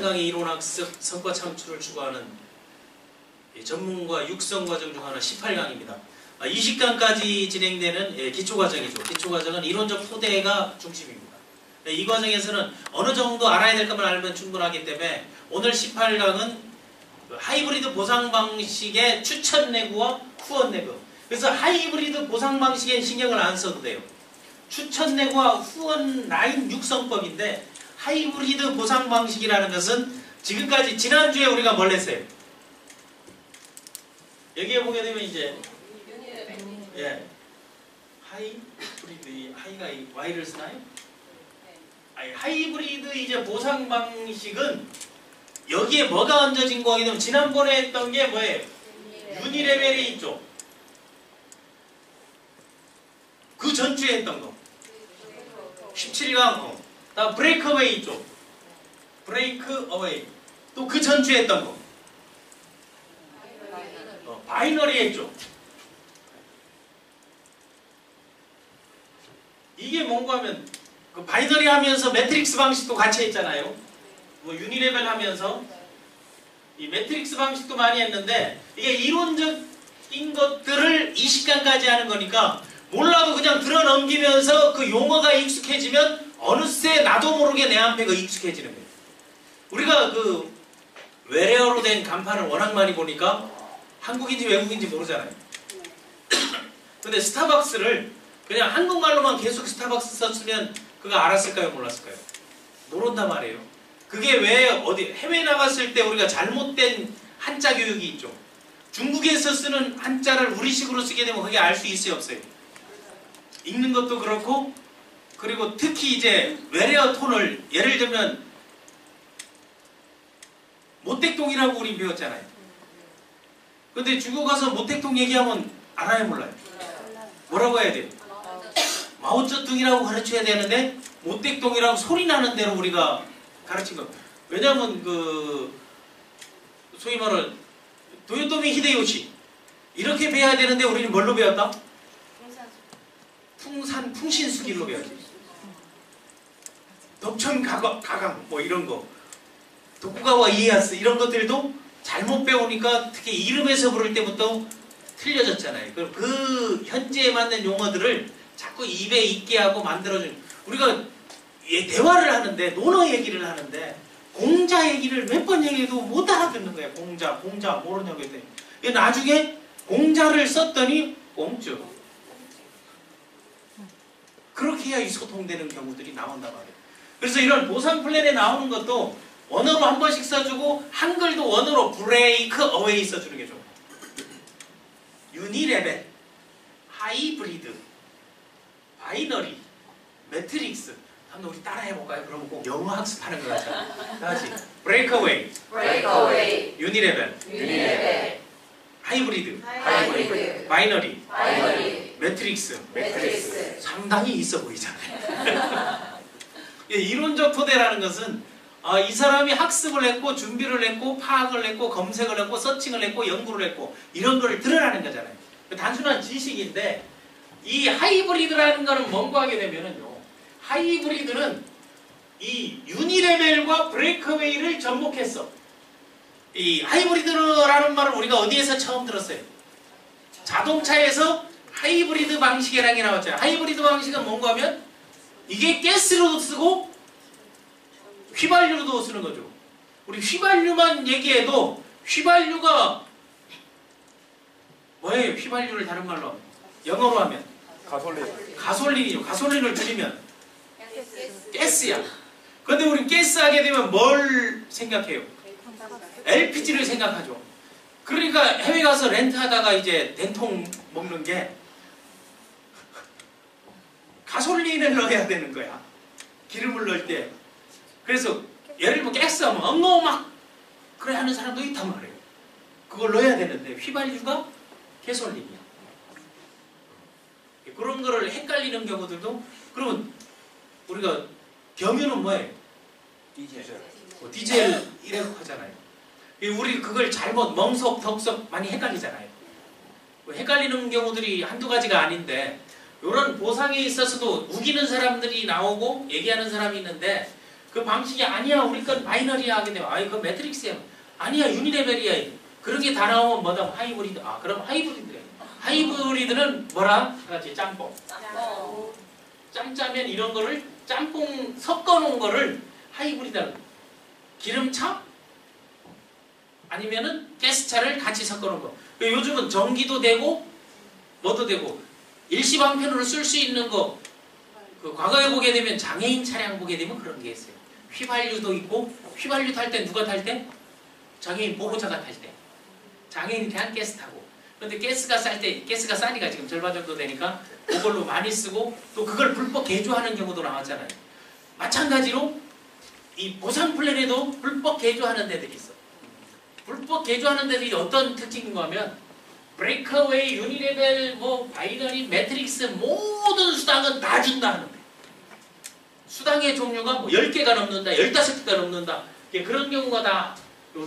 18강의 이론학습 성과 창출을 추구하는 전문가 육성 과정 중 하나 18강입니다. 20강까지 진행되는 기초과정이죠. 기초과정은 이론적 토대가 중심입니다. 이 과정에서는 어느 정도 알아야 될 것만 알면 충분하기 때문에 오늘 18강은 하이브리드 보상 방식의 추천 내구와 후원 내구. 그래서 하이브리드 보상 방식에 신경을 안 써도 돼요. 추천 내구와 후원 라인 육성법인데 하이브리드 보상 방식이라는 것은 지금까지 지난주에 우리가 뭘 했어요? 여기에 보게 되면 이제 하이브리드 하이가 Y를 쓰나요? 아니, 하이브리드 이제 보상 방식은 여기에 뭐가 얹어진 거냐면 지난번에 했던 게 뭐예요? 유니레벨에 있죠. 그 전주에 했던 거 17강 다음 브레이크어웨이 있죠. 브레이크어웨이 또 그 전주에 했던 거 바이너리 했죠. 이게 뭔가 하면 그 바이너리 하면서 매트릭스 방식도 같이 했잖아요. 뭐 유니레벨 하면서 이 매트릭스 방식도 많이 했는데 이게 이론적인 것들을 20강까지 하는 거니까 몰라도 그냥 들어넘기면서 그 용어가 익숙해지면 어느새 나도 모르게 내 앞에 그 익숙해지는 거예요. 우리가 그 외래어로 된 간판을 워낙 많이 보니까 한국인지 외국인지 모르잖아요. 근데 스타벅스를 그냥 한국말로만 계속 스타벅스 썼으면 그거 알았을까요? 몰랐을까요? 모른단 말이에요. 그게 왜 어디 해외 나갔을 때 우리가 잘못된 한자 교육이 있죠. 중국에서 쓰는 한자를 우리식으로 쓰게 되면 그게 알 수 있어요? 없어요? 읽는 것도 그렇고 그리고 특히 이제 외래어 톤을 예를 들면 모택동이라고 우리 배웠잖아요. 근데 중국 가서 모택동 얘기하면 알아요? 몰라요? 뭐라고 해야 돼요? 마오쩌둥이라고 가르쳐야 되는데 모택동이라고 소리 나는 대로 우리가 가르친 거. 왜냐면 그 소위 말하는 도요토미 히데요시 이렇게 배워야 되는데 우리는 뭘로 배웠다? 풍신수길로 배웠지. 덕천가강 뭐 이런 거 도쿠가와 이에야스 이런 것들도 잘못 배우니까 특히 이름에서 부를 때부터 틀려졌잖아요. 그 현재에 맞는 용어들을 자꾸 입에 있게 하고 만들어준 우리가 대화를 하는데 논어 얘기를 하는데 공자 얘기를 몇 번 얘기해도 못 알아듣는 거예요. 공자 모르냐고 했더니 나중에 공자를 썼더니 꽁주 그렇게 해야 이 소통되는 경우들이 나온단 말이에요. 그래서 이런 보상 플랜에 나오는 것도 원어로 한 번씩 써주고 한글도 원어로 브레이크 어웨이 써주는 게 좋아요. 유니레벨, 하이브리드, 바이너리, 매트릭스. 한번 우리 따라 해볼까요? 그러면 꼭 영어 학습하는 것 같잖아요. 다시 브레이크어웨이, 유니레벨, 하이브리드, 바이너리, 매트릭스. 상당히 있어 보이잖아요. 이론적 토대라는 것은 이 사람이 학습을 했고 준비를 했고 파악을 했고 검색을 했고 서칭을 했고 연구를 했고 이런 걸 드러나는 거잖아요. 단순한 지식인데 이 하이브리드라는 거는 뭔가 하게 되면은요. 하이브리드는 이 유니레벨과 브레이크웨이를 접목했어. 이 하이브리드라는 말을 우리가 어디에서 처음 들었어요? 자동차에서 하이브리드 방식이라는 게 나왔잖아요. 하이브리드 방식은 뭔가 하면 이게 가스로도 쓰고 휘발유로도 쓰는 거죠. 우리 휘발유만 얘기해도 휘발유가 뭐예요? 휘발유를 다른 말로 하면 영어로 하면 가솔린이죠. 가솔린을 줄이면 가스야. 그런데 우리 가스 하게 되면 뭘 생각해요? LPG를 생각하죠. 그러니까 해외 가서 렌트하다가 이제 된통 먹는 게 가솔린을 넣어야 되는 거야. 기름을 넣을 때. 그래서 예를 들면 가스하면 엉엉 막 그래 하는 사람도 있단 말이에요. 그걸 넣어야 되는데 휘발유가 가솔린이야. 그런 거를 헷갈리는 경우들도 그러면 우리가 경유는 뭐예요? 디젤 이라고 하잖아요. 우리 그걸 잘못 멍석 덕석 많이 헷갈리잖아요. 헷갈리는 경우들이 한두 가지가 아닌데 이런 보상에 있어서도 우기는 사람들이 나오고 얘기하는 사람이 있는데 그 방식이 아니야 우리 건 바이너리야 하게 되면 그건 매트릭스야. 아니야 유니레벨이야. 그런 게 다 나오면 뭐다? 하이브리드. 그럼 하이브리드래. 하이브리드는 뭐라? 같이 짬뽕. 짬짜면 이런 거를 짬뽕 섞어놓은 거를 하이브리드라고. 기름차? 아니면은 가스차를 같이 섞어놓은 거. 요즘은 전기도 되고 뭐도 되고 일시방편으로 쓸 수 있는 거. 그 과거에 보게 되면 장애인 차량 보게 되면 그런 게 있어요. 휘발유도 있고 휘발유 탈 때 누가 탈 때? 장애인 보호자가 탈 때. 장애인이 그냥 가스 타고. 근데 가스가 싸니까 지금 절반 정도 되니까 그걸로 많이 쓰고 또 그걸 불법 개조하는 경우도 나왔잖아요. 마찬가지로 이 보상 플랜에도 불법 개조하는 데들이 있어. 불법 개조하는 데들이 어떤 특징인가 하면 브레이크웨이, 유니레벨, 뭐 바이너리, 매트릭스 모든 수당은 다 준다 하는데 수당의 종류가 뭐 10개가 넘는다, 15개가 넘는다 그런 경우가 다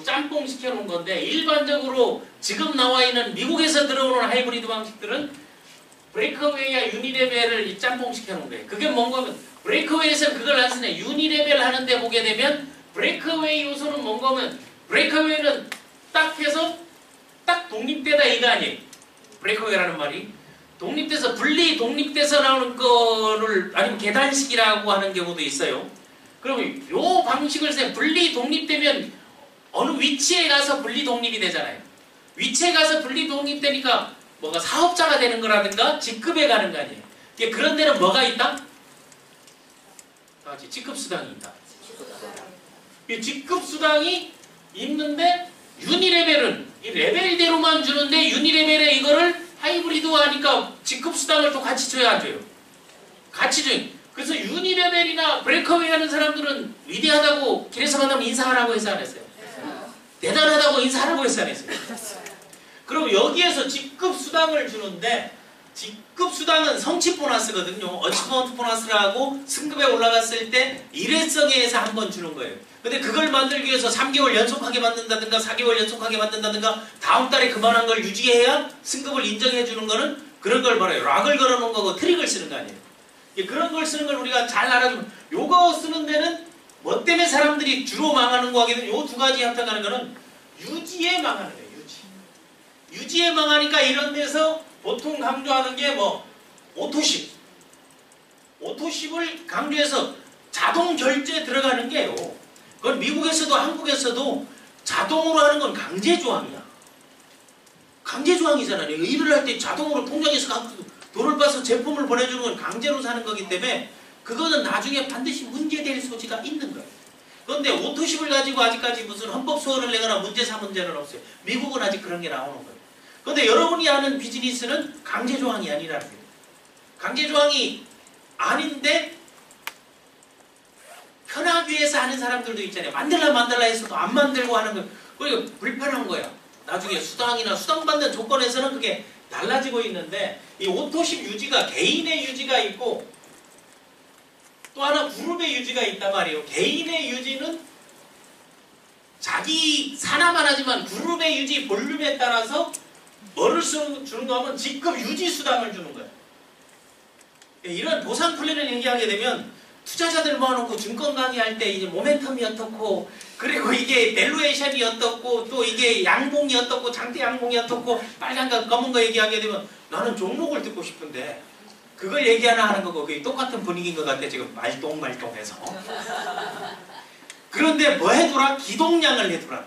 짬뽕 시켜놓은 건데 일반적으로 지금 나와 있는 미국에서 들어오는 하이브리드 방식들은 브레이크웨이와 유니레벨을 짬뽕 시켜놓은 거예요. 그게 뭔가 하면 브레이크웨이에서는 그걸 안 쓰네. 유니레벨 하는데 보게 되면 브레이크웨이 요소는 뭔가 하면 브레이크웨이는 딱 해서 딱 독립되다 이거 아니에요. 브레이크웨이라는 말이 독립돼서 독립돼서 나오는 거를 아니면 계단식이라고 하는 경우도 있어요. 그러면 요 방식을 쓰면 독립되면 어느 위치에 가서 독립이 되잖아요. 위치에 가서 독립되니까 뭐가 사업자가 되는 거라든가 직급에 가는 거 아니에요. 그런 데는 뭐가 있다? 직급수당이 있다. 직급수당이 있는데 유니레벨은 이 레벨대로만 주는데 유니레벨에 이거를 하이브리드화하니까 직급수당을 또 같이 줘야 안 줘요. 같이 줘요. 그래서 유니레벨이나 브레이크웨이 하는 사람들은 위대하다고 길에서 만나면 인사하라고 해서 안 했어요. 대단하다고 인사하라고 해서 안 했어요. 그럼 여기에서 직급수당을 주는데 직급수당은 성취 보너스거든요. 어치먼트 보너스라고 승급에 올라갔을 때 일회성에 의해서 한 번 주는 거예요. 근데 그걸 만들기 위해서 3개월 연속하게 만든다든가 4개월 연속하게 만든다든가 다음 달에 그만한 걸 유지해야 승급을 인정해 주는 거는 그런 걸 말해요. 락을 걸어놓은 거고 트릭을 쓰는 거 아니에요. 그런 걸 쓰는 걸 우리가 잘 알아주면 요거 쓰는 데는 뭐 때문에 사람들이 주로 망하는 거 하게 되면 요 두 가지 합작하는 거는 유지에 망하는 거예요. 유지에 망하니까 이런 데서 보통 강조하는 게 뭐 오토십. 오토십을 강조해서 자동 결제 들어가는 게요. 그건 미국에서도 한국에서도 자동으로 하는 건 강제조항이야. 강제조항이잖아요. 일을 할 때 자동으로 통장에서 돈을 봐서 제품을 보내주는 건 강제로 사는 거기 때문에 그거는 나중에 반드시 문제될 소지가 있는 거예요. 그런데 오토십을 가지고 아직까지 무슨 헌법 소원을 내거나 문제사 문제는 없어요. 미국은 아직 그런 게 나오는 거예요. 그런데 여러분이 하는 비즈니스는 강제조항이 아니라는 거예요. 강제조항이 아닌데 편하기 위해서 하는 사람들도 있잖아요. 만들라 해서도 안 만들고 하는 거. 그러니까 불편한 거야. 나중에 수당이나 수당받는 조건에서는 그게 달라지고 있는데 이 오토십 유지가 개인의 유지가 있고 또 하나 그룹의 유지가 있단 말이에요. 개인의 유지는 자기 산화만 하지만 그룹의 유지 볼륨에 따라서 뭐를 주는가 하면 직급 유지 수당을 주는 거예요. 이런 보상 플랜을 얘기하게 되면 투자자들 모아놓고 증권 강의할 때 이제 모멘텀이 어떻고 그리고 이게 밸류에이션이 어떻고 또 이게 양봉이 어떻고 장대 양봉이 어떻고 빨간 거 검은 거 얘기하게 되면 나는 종목을 듣고 싶은데 그걸 얘기하나 하는 거고 그게 똑같은 분위기인 것 같아. 지금 말똥말똥해서. 그런데 뭐 해두라? 기동량을 해두라.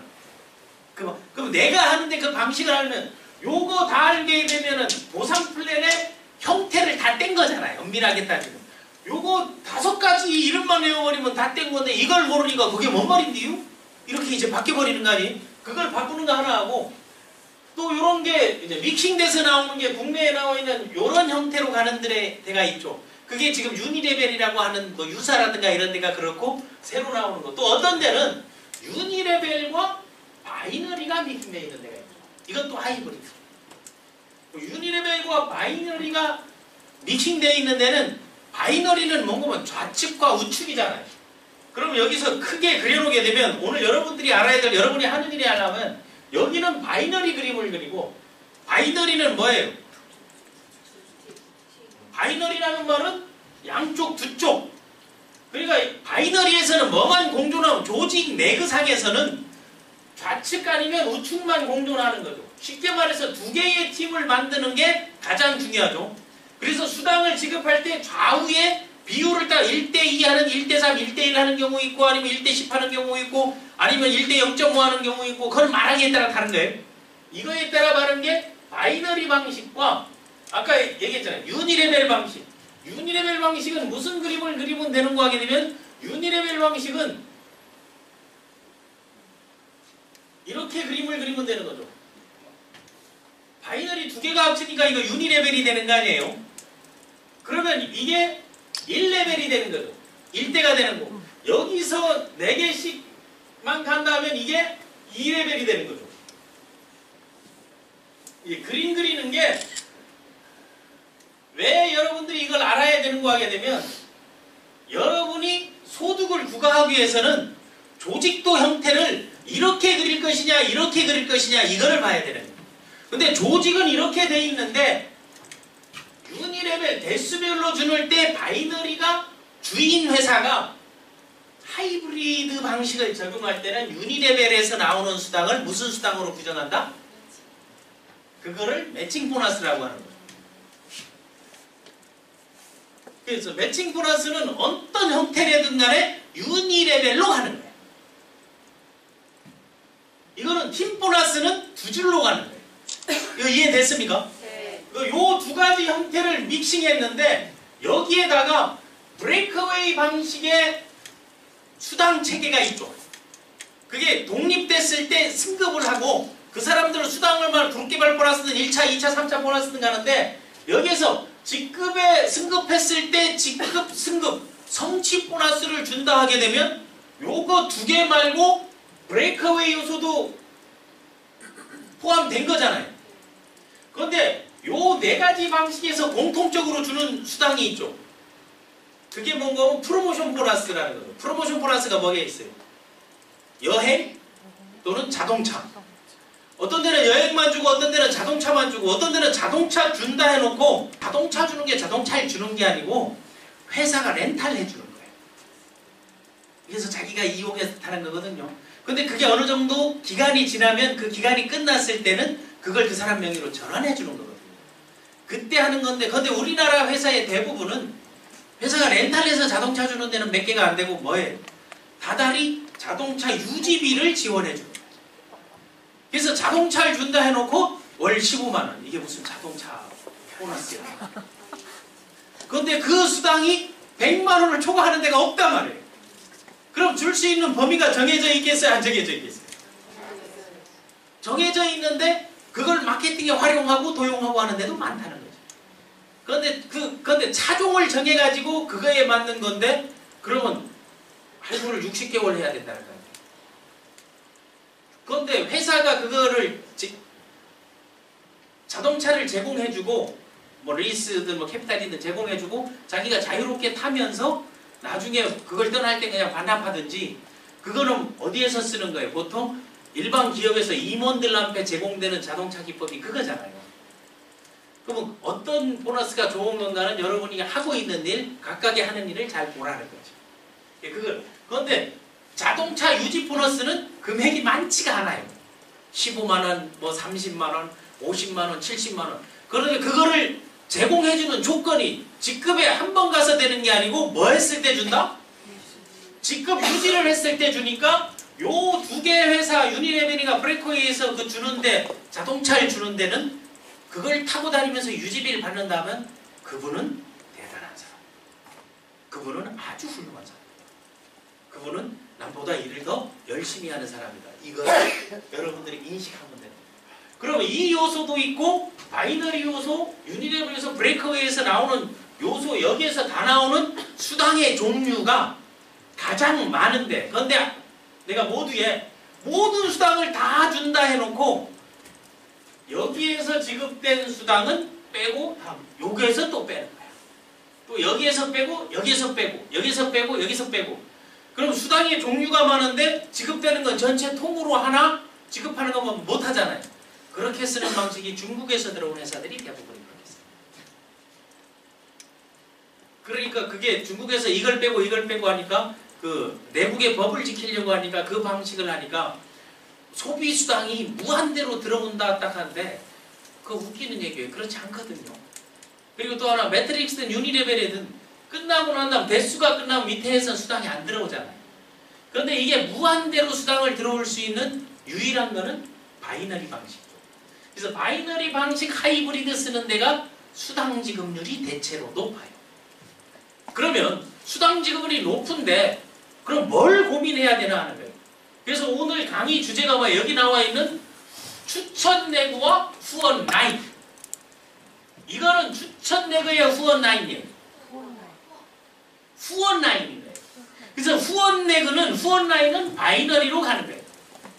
그럼 내가 하는데 그 방식을 알면 요거 다 알게 되면은 보상 플랜의 형태를 다 뗀 거잖아요. 엄밀하게 따지면. 요거 5가지 이름만 외워버리면 다 뗀 건데 이걸 모르니까 그게 뭔 말인데요? 이렇게 이제 바뀌어버리는 거 아니에요? 그걸 바꾸는 거 하나 하고 또 요런 게 이제 믹싱돼서 나오는 게 국내에 나와 있는 요런 형태로 가는 데가 있죠. 그게 지금 유니레벨이라고 하는 뭐 유사라든가 이런 데가 그렇고 새로 나오는 거. 또 어떤 데는 유니레벨과 바이너리가 믹싱되어 있는 데가 있죠. 이것도 하이브리드. 유니레벨과 바이너리가 믹싱되어 있는 데는 바이너리는 뭔가 좌측과 우측이잖아요. 그럼 여기서 크게 그려놓게 되면 오늘 여러분들이 알아야 될 여러분이 하는 일이 하려면 여기는 바이너리 그림을 그리고 바이너리는 뭐예요? 바이너리라는 말은 양쪽 두 쪽. 그러니까 바이너리에서는 뭐만 공존하면 조직 내그상에서는 좌측 아니면 우측만 공존하는 거죠. 쉽게 말해서 두 개의 팀을 만드는 게 가장 중요하죠. 그래서 수당을 지급할 때 좌우에 비율을 딱 1대2 하는 1대3, 1대1 하는 경우 있고 아니면 1대10 하는 경우 있고 아니면 1대0.5 하는 경우 있고 그걸 말하기에 따라 다른 거예요. 이거에 따라 말하는 게 바이너리 방식과 아까 얘기했잖아요. 유니레벨 방식. 유니레벨 방식은 무슨 그림을 그리면 되는 거 하게 되면 유니레벨 방식은 이렇게 그림을 그리면 되는 거죠. 바이너리 두 개가 합치니까 이거 유니레벨이 되는 거 아니에요? 그러면 이게 1레벨이 되는 거죠. 1대가 되는 거. 여기서 4개씩만 간다면 이게 2레벨이 되는 거죠. 이 그림 그리는 게 왜 여러분들이 이걸 알아야 되는 거 하게 되면 여러분이 소득을 구가하기 위해서는 조직도 형태를 이렇게 그릴 것이냐 이렇게 그릴 것이냐 이거를 봐야 되는 거예요. 근데 조직은 이렇게 돼 있는데 유니레벨 대수별로 주는 때 바이너리가 주인 회사가 하이브리드 방식을 적용할 때는 유니레벨에서 나오는 수당을 무슨 수당으로 규정한다? 그거를 매칭 보너스라고 하는 거예요. 그래서 매칭 보너스는 어떤 형태라든 간에 유니레벨로 하는 거예요. 이거는 팀 보너스는 두 줄로 가는 거예요. 이거 이해됐습니까? 네. 요 두 가지 형태를 믹싱했는데 여기에다가 브레이크웨이 방식의 수당 체계가 있죠. 그게 독립됐을 때 승급을 하고 그 사람들은 수당을 굵기별 보너스는 1차, 2차, 3차 보너스는 가는데 여기에서 직급에 승급했을 때 직급, 승급, 성취 보너스를 준다 하게 되면 요거 두 개 말고 브레이크웨이 요소도 포함된 거잖아요. 그런데 요 네 가지 방식에서 공통적으로 주는 수당이 있죠. 그게 뭔가 프로모션 보너스라는 거죠. 프로모션 보너스가 뭐에 있어요? 여행 또는 자동차. 어떤 데는 여행만 주고 어떤 데는 자동차만 주고 어떤 데는 자동차 준다 해놓고 자동차 주는 게 자동차를 주는 게 아니고 회사가 렌탈 해주는 거예요. 그래서 자기가 이용해서 타는 거거든요. 근데 그게 어느 정도 기간이 지나면 그 기간이 끝났을 때는 그걸 그 사람 명의로 전환해 주는 거거든요. 그때 하는 건데 근데 우리나라 회사의 대부분은 회사가 렌탈해서 자동차 주는 데는 몇 개가 안 되고 뭐예요? 다달이 자동차 유지비를 지원해 주는 거예요. 그래서 자동차를 준다 해놓고 월 15만원. 이게 무슨 자동차 보너스야. 그런데 그 수당이 100만원을 초과하는 데가 없단 말이에요. 그럼 줄 수 있는 범위가 정해져 있겠어요? 안 정해져 있겠어요? 정해져 있는데 그걸 마케팅에 활용하고 도용하고 하는 데도 많다는 거죠. 그런데 차종을 정해가지고 그거에 맞는 건데 그러면 할부를 60개월 해야 된다는 거예요. 그런데 회사가 그거를 자동차를 제공해주고 뭐 리스든 뭐 캐피탈이든 제공해주고 자기가 자유롭게 타면서 나중에 그걸 떠날 때 그냥 반납하든지 그거는 어디에서 쓰는 거예요? 보통 일반 기업에서 임원들한테 제공되는 자동차 기법이 그거잖아요. 그러면 어떤 보너스가 좋은 건가는 여러분이 하고 있는 일, 각각의 하는 일을 잘 보라는 거죠. 그런데 자동차 유지 보너스는 금액이 많지가 않아요. 15만원, 뭐 30만원, 50만원, 70만원. 그런데 그거를 제공해주는 조건이 직급에 한 번 가서 되는 게 아니고 뭐 했을 때 준다? 직급 유지를 했을 때 주니까 요 두 개 회사 유니레벨이나 브레이크웨이에서 그 주는데 자동차를 주는 데는 그걸 타고 다니면서 유지비를 받는다면 그분은 대단한 사람. 그분은 아주 훌륭한 사람. 그분은 남보다 일을 더 열심히 하는 사람이다. 이걸 여러분들이 인식하면 됩니다. 그러면 이 요소도 있고 바이너리 요소, 유니레벨 요소, 브레이크웨이에서 나오는 요소 여기에서 다 나오는 수당의 종류가 가장 많은데 그런데 내가 모든 수당을 다 준다 해놓고 여기에서 지급된 수당은 빼고 여기에서 또 빼는 거야. 또 여기에서 빼고 여기에서 빼고 여기서 빼고 여기서 빼고 그럼 수당의 종류가 많은데 지급되는 건 전체 통으로 하나 지급하는 것만 못하잖아요. 그렇게 쓰는 방식이 중국에서 들어온 회사들이 대부분 그렇게 써요. 그러니까 그게 중국에서 이걸 빼고 하니까 그 내국의 법을 지키려고 하니까 그 방식을 하니까 소비수당이 무한대로 들어온다 딱 하는데 그거 웃기는 얘기예요. 그렇지 않거든요. 그리고 또 하나 매트릭스든 유니레벨이든 끝나고 난 다음 대수가 끝나면 밑에서는 수당이 안 들어오잖아요. 그런데 이게 무한대로 수당을 들어올 수 있는 유일한 거는 바이너리 방식이죠. 그래서 바이너리 방식 하이브리드 쓰는 데가 수당 지급률이 대체로 높아요. 그러면 수당 지급률이 높은데 그럼 뭘 고민해야 되나 하는 거예요. 그래서 오늘 강의 주제가 뭐예요? 여기 나와 있는 추천 내구와 후원 라인. 이거는 추천 내구예요, 후원 라인이에요? 후원 라인이에요. 그래서 후원 라인은 바이너리로 가는 거예요.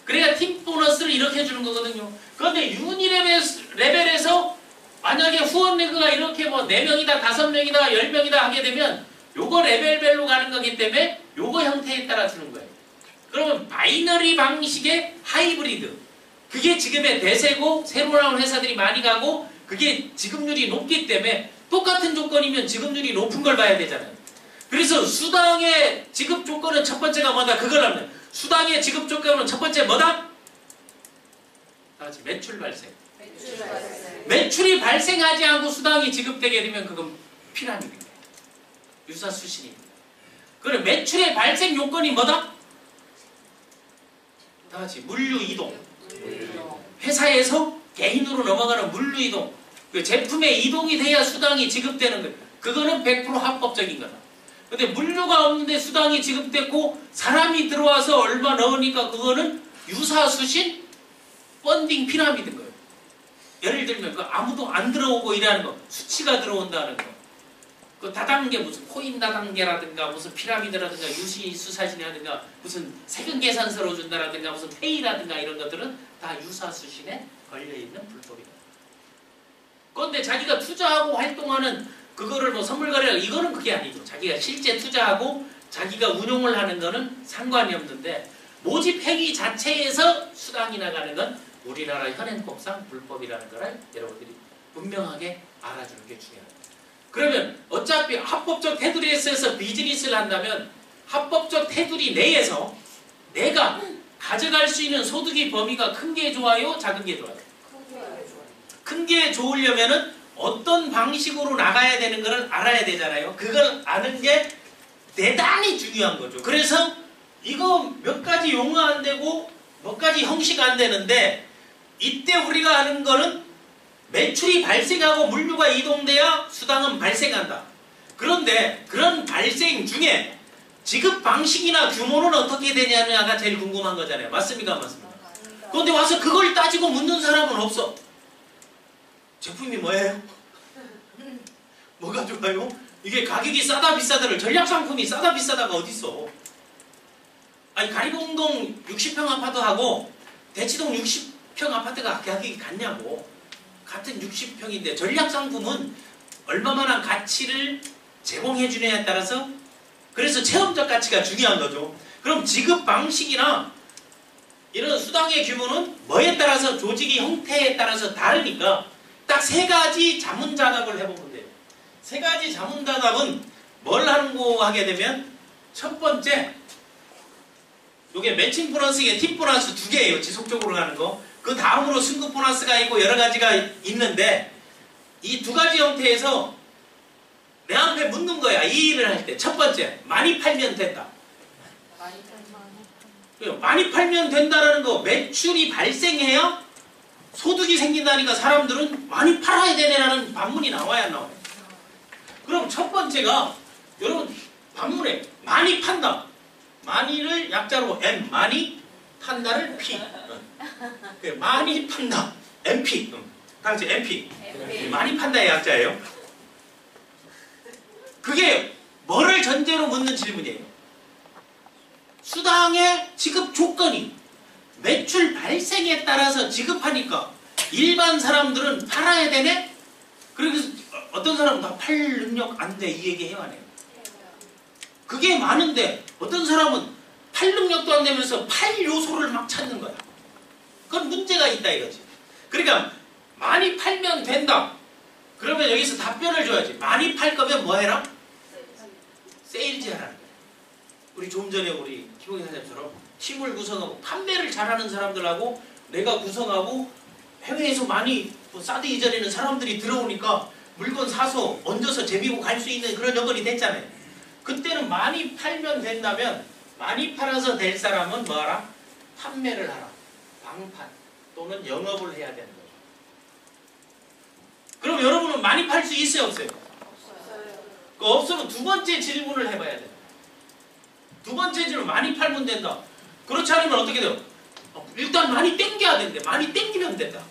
그래야 팀 보너스를 이렇게 주는 거거든요. 그런데 유니레벨에서 만약에 후원 레그가 이렇게 뭐 4명이다, 5명이다, 10명이다 하게 되면 요거 레벨별로 가는 거기 때문에 요거 형태에 따라 주는 거예요. 그러면 바이너리 방식의 하이브리드, 그게 지금의 대세고 새로 나온 회사들이 많이 가고 그게 지급률이 높기 때문에 똑같은 조건이면 지급률이 높은 걸 봐야 되잖아요. 그래서 수당의 지급 조건은 첫 번째가 뭐다? 그걸 하면 수당의 지급 조건은 첫 번째 뭐다? 다 같이 매출 발생. 매출이 발생하지 않고 수당이 지급되게 되면 그건 피라미드입니다. 유사수신입니다. 그럼 매출의 발생 요건이 뭐다? 다 같이 물류 이동. 회사에서 개인으로 넘어가는 물류 이동. 그 제품의 이동이 돼야 수당이 지급되는 거예요. 그거는 100% 합법적인 거다. 근데 물류가 없는데 수당이 지급됐고 사람이 들어와서 얼마 넣으니까 그거는 유사수신 펀딩 피라미드인 거예요. 예를 들면 그 아무도 안 들어오고 이러는 거, 수치가 들어온다는 거. 그 다단계 무슨 코인 다단계라든가 무슨 피라미드라든가 유시수사신이라든가 무슨 세금 계산서로 준다라든가 무슨 페이라든가 이런 것들은 다 유사수신에 걸려있는 불법이다. 그런데 자기가 투자하고 활동하는 그거를 뭐 선물 거래를 이거는 그게 아니죠. 자기가 실제 투자하고 자기가 운용을 하는 거는 상관이 없는데 모집 행위 자체에서 수당이 나가는 건 우리나라 현행법상 불법이라는 걸 여러분들이 분명하게 알아주는 게 중요합니다. 그러면 어차피 합법적 테두리에서 비즈니스를 한다면 합법적 테두리 내에서 내가 가져갈 수 있는 소득의 범위가 큰 게 좋아요? 작은 게 좋아요? 큰 게 좋으려면은 어떤 방식으로 나가야 되는 걸 알아야 되잖아요. 그걸 아는 게 대단히 중요한 거죠. 그래서 이거 몇 가지 용어 안 되고 몇 가지 형식 안 되는데 이때 우리가 아는 거는 매출이 발생하고 물류가 이동돼야 수당은 발생한다. 그런데 그런 발생 중에 지급 방식이나 규모는 어떻게 되냐가 제일 궁금한 거잖아요. 맞습니까? 안 맞습니까? 그런데 와서 그걸 따지고 묻는 사람은 없어. 제품이 뭐예요? 뭐가 좋아요? 이게 가격이 싸다 비싸다를 전략상품이 싸다 비싸다가 어딨어? 아니 가리봉동 60평 아파트하고 대치동 60평 아파트가 가격이 같냐고. 같은 60평인데 전략상품은 얼마만한 가치를 제공해 주느냐에 따라서 그래서 체험적 가치가 중요한 거죠. 그럼 지급 방식이나 이런 수당의 규모는 뭐에 따라서 조직의 형태에 따라서 다르니까 딱 3가지 자문 작업을 해보면 돼요. 3가지 자문 작업은 뭘 하는 거 하게 되면 첫 번째 이게 매칭 보너스에 팁 보너스 2개예요. 지속적으로 가는 거. 그 다음으로 승급 보너스가 있고 여러 가지가 있는데 이 2가지 형태에서 내 앞에 묻는 거야. 이 일을 할 때. 첫 번째, 많이 팔면 된다. 많이 팔면 된다라는 거 매출이 발생해야 소득이 생긴다니까 사람들은 많이 팔아야 되네라는 반문이 나와야 안 나와요. 그럼 첫 번째가 여러분 반문에 많이 판다. 많이를 약자로 M, 많이 판다를 P. 많이 판다. MP. 다 같이 MP. 많이 판다의 약자예요. 그게 뭐를 전제로 묻는 질문이에요. 수당의 지급 조건이 매출 발생에 따라서 지급하니까 일반 사람들은 팔아야 되네? 그래서 어떤 사람은 다 팔 능력 안 돼. 이 얘기 해야 하네요. 그게 많은데 어떤 사람은 팔 능력도 안 되면서 팔 요소를 막 찾는 거야. 그건 문제가 있다 이거지. 그러니까 많이 팔면 된다. 그러면 여기서 답변을 줘야지. 많이 팔 거면 뭐 해라? 세일즈 하라는 거야. 우리 좀 전에 우리 김홍희 사장님처럼 팀을 구성하고 판매를 잘하는 사람들하고 내가 구성하고 해외에서 많이 뭐 사드 이전에는 사람들이 들어오니까 물건 사서 얹어서 재미고 갈 수 있는 그런 여건이 됐잖아요. 그때는 많이 팔면 된다면 많이 팔아서 될 사람은 뭐하라? 판매를 하라. 방판 또는 영업을 해야 되는 거죠. 그럼 여러분은 많이 팔 수 있어요? 없어요? 없어요. 그 없으면 두 번째 질문을 해봐야 돼요. 두 번째 질문 많이 팔면 된다. 그렇지 않으면 어떻게 돼요? 일단 많이 땡겨야 된대. 많이 땡기면 된다.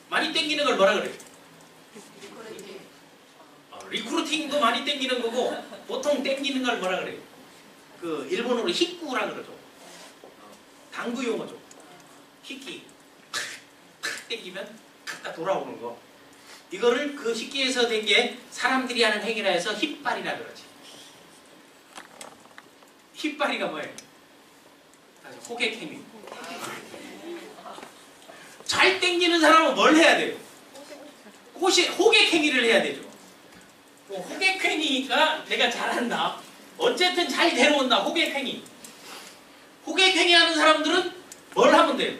많이 땡기는 걸 뭐라 그래요? 리크루팅도 많이 땡기는 거고 보통 땡기는 걸 뭐라 그래요? 그 일본어로 히꾸라 그러죠. 당구 용어죠. 히끼. 탁 땡기면 탁 돌아오는 거. 이거를 그 히끼에서 된 게 사람들이 하는 행위라 해서 힙발이라 그러지. 힙발이가 뭐예요? 호객 행위. 잘 땡기는 사람은 뭘 해야 돼요? 호객 행위를 해야 되죠. 호객 행위가 내가 잘한다. 어쨌든 잘 데려온다. 호객 행위. 호객 행위 하는 사람들은 뭘 하면 돼요?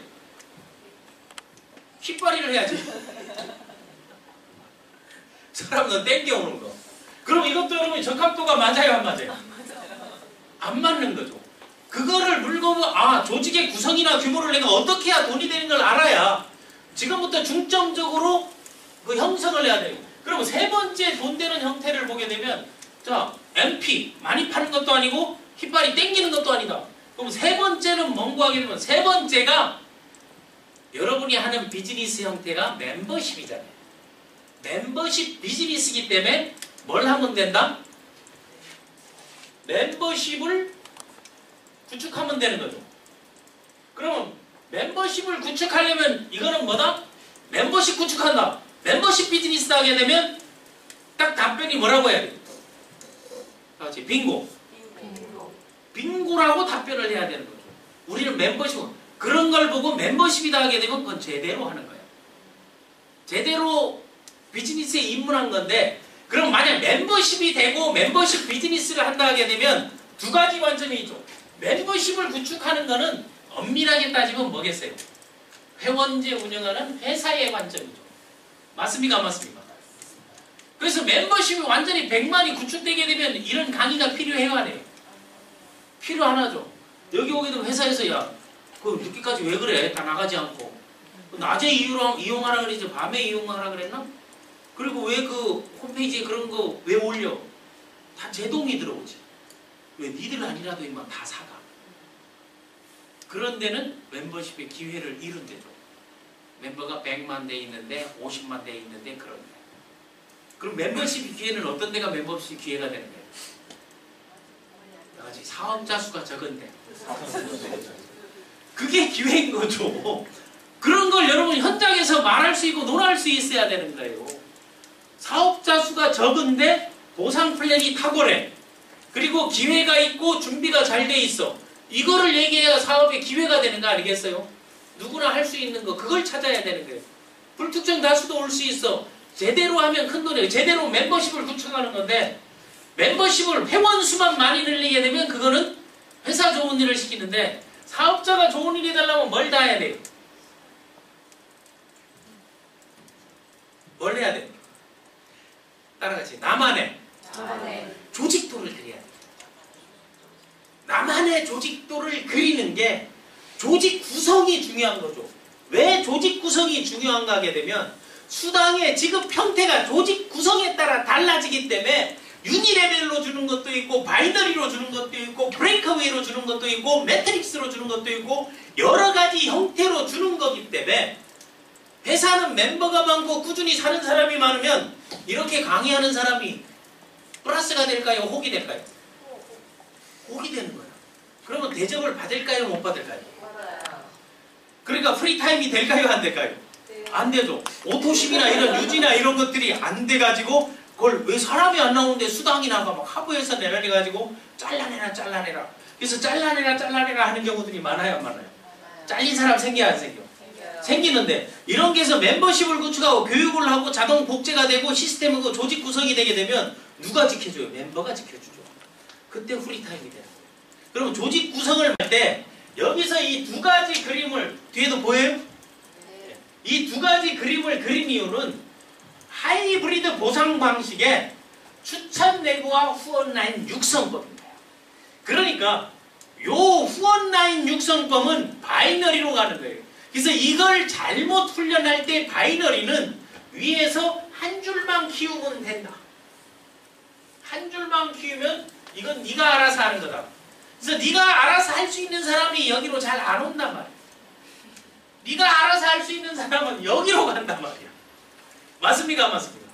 힙발이를 해야지. 사람은 땡겨오는 거. 그럼 이것도 여러분 적합도가 맞아요? 안 맞아요? 안 맞는 거죠. 그거를 물건을 조직의 구성이나 규모를 내가 어떻게 해야 돈이 되는 걸 알아야 지금부터 중점적으로 그 형성을 해야 돼요. 그럼 세 번째 돈 되는 형태를 보게 되면 자 MP 많이 파는 것도 아니고 힙발이 땡기는 것도 아니다. 그럼 세 번째는 뭔고 하게 되면 세 번째가 여러분이 하는 비즈니스 형태가 멤버십이잖아요. 멤버십 비즈니스이기 때문에 뭘 하면 된다? 멤버십을 구축하면 되는 거죠. 그러면 멤버십을 구축하려면 이거는 뭐다? 멤버십 구축한다. 멤버십 비즈니스 하게 되면 딱 답변이 뭐라고 해야 돼? 그렇지, 빙고. 빙고라고 답변을 해야 되는 거죠. 우리는 멤버십, 그런 걸 보고 멤버십이다 하게 되면 그건 제대로 하는 거예요. 제대로 비즈니스에 입문한 건데 그럼 만약 멤버십이 되고 멤버십 비즈니스를 한다 하게 되면 두 가지 관점이 있죠. 멤버십을 구축하는 거는 엄밀하게 따지면 뭐겠어요? 회원제 운영하는 회사의 관점이죠. 맞습니까? 안 맞습니까? 그래서 멤버십이 완전히 100만이 구축되게 되면 이런 강의가 필요해요? 안 해요? 필요하죠. 여기 오게 되면 회사에서 그 늦게까지 왜 그래? 다 나가지 않고. 낮에 이용하라 그랬지 밤에 이용하라 그랬나? 그리고 왜 그 홈페이지에 그런 거 왜 올려? 다 제 동이 들어오지. 왜 니들 아니라도 임마 다 사가. 그런 데는 멤버십의 기회를 잃은 데죠. 멤버가 100만 대 있는데 50만 대 있는데 그런 데. 그럼 멤버십 기회는 어떤 데가 멤버십 기회가 되는 거예요? 나같이 사업자 수가 적은데. 그게 기회인 거죠. 그런 걸 여러분 현장에서 말할 수 있고 논할 수 있어야 되는 거예요. 사업자 수가 적은데 보상 플랜이 탁월해. 그리고 기회가 있고 준비가 잘 돼 있어. 이거를 얘기해야 사업의 기회가 되는 거 아니겠어요? 누구나 할 수 있는 거 그걸 찾아야 되는 거예요. 불특정 다수도 올 수 있어. 제대로 하면 큰 돈이에요. 제대로 멤버십을 구축하는 건데 멤버십을 회원 수만 많이 늘리게 되면 그거는 회사 좋은 일을 시키는데 사업자가 좋은 일이 되려면 뭘 다 해야 돼요? 뭘 해야 돼요? 따라같이 나만의 조직도를 그려야 돼요. 나만의 조직도를 그리는 게 조직 구성이 중요한 거죠. 왜 조직 구성이 중요한가 하게 되면 수당의 지급 형태가 조직 구성에 따라 달라지기 때문에 유니레벨로 주는 것도 있고 바이너리로 주는 것도 있고 브레이크웨이로 주는 것도 있고 매트릭스로 주는 것도 있고 여러 가지 형태로 주는 거기 때문에 회사는 멤버가 많고 꾸준히 사는 사람이 많으면 이렇게 강의하는 사람이 플러스가 될까요? 혹이 될까요? 혹이 되는 거예요. 그러면 대접을 받을까요? 못 받을까요? 그러니까 프리타임이 될까요? 안 될까요? 안 되죠. 오토십이나 이런 유지나 이런 것들이 안 돼가지고 그걸 왜 사람이 안 나오는데 수당이 나가 막 하부에서 내려가지고 잘라내라. 그래서 잘라내라 하는 경우들이 많아요, 안 많아요? 잘린 사람 생겨 안 생겨? 생기는데 이런 게 해서 멤버십을 구축하고 교육을 하고 자동 복제가 되고 시스템하고 조직 구성이 되게 되면 누가 지켜줘요? 멤버가 지켜주죠. 그때 프리타임이 되는 거예요. 그럼 조직 구성을 할 때 여기서 이 두 가지 그림을 뒤에도 보여요? 네. 이 두 가지 그림을 그린 이유는 하이브리드 보상 방식의 추천 내구와 후원 라인 육성법입니다. 그러니까 요 후원 라인 육성법은 바이너리로 가는 거예요. 그래서 이걸 잘못 훈련할 때 바이너리는 위에서 한 줄만 키우면 된다. 한 줄만 키우면 이건 네가 알아서 하는 거다. 그래서 네가 알아서 할 수 있는 사람이 여기로 잘 안 온단 말이야. 네가 알아서 할 수 있는 사람은 여기로 간단 말이야. 맞습니까? 맞습니까?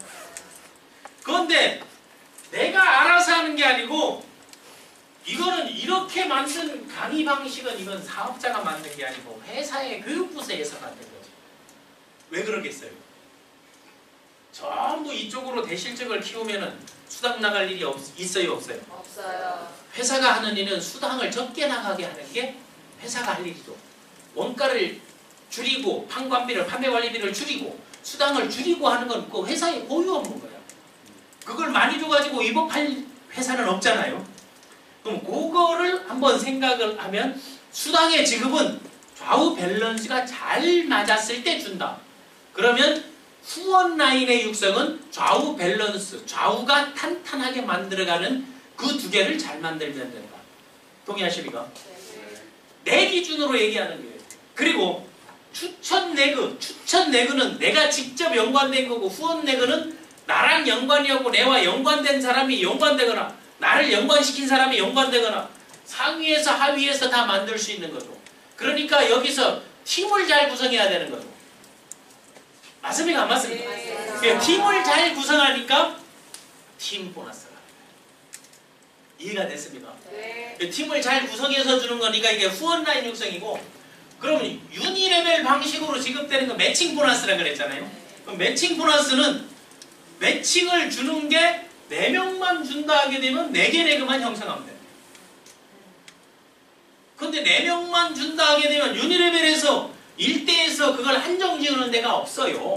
그런데 내가 알아서 하는 게 아니고 이거는 이렇게 만든 강의 방식은 이건 사업자가 만든 게 아니고 회사의 교육부서에서 만든 거죠. 왜 그러겠어요? 전부 이쪽으로 대실적을 키우면은 수당 나갈 일이 있어요? 없어요? 없어요. 회사가 하는 일은 수당을 적게 나가게 하는 게 회사가 할 일이죠. 원가를 줄이고 판관비를 판매관리비를 줄이고 수당을 줄이고 하는 건 그 회사의 고유 업무인 거야. 그걸 많이 줘가지고 위법할 회사는 없잖아요. 그럼 그거를 한번 생각을 하면 수당의 지급은 좌우 밸런스가 잘 맞았을 때 준다. 그러면 후원 라인의 육성은 좌우 밸런스, 좌우가 탄탄하게 만들어가는 그 두 개를 잘 만들면 된다. 동의하십니까? 내 기준으로 얘기하는 거예요. 그리고 추천 내그는 내가 직접 연관된 거고 후원 내그는 나랑 연관이 없고 내와 연관된 사람이 연관되거나 나를 연관시킨 사람이 연관되거나 상위에서 하위에서 다 만들 수 있는 거죠. 그러니까 여기서 팀을 잘 구성해야 되는 거죠. 맞습니까? 안 맞습니까? 네. 팀을 잘 구성하니까 팀 보너스가 이해가 됐습니까? 네. 팀을 잘 구성해서 주는 거니까 이게 후원 라인 육성이고, 그러면 유니레벨 방식으로 지급되는 건 매칭 보너스라고 그랬잖아요. 그럼 매칭 보너스는 매칭을 주는 게 4명만 준다 하게 되면 4개 레그만 형성하면 돼요. 근데 4명만 준다 하게 되면 유니레벨에서 1대에서 그걸 한정 지우는 데가 없어요.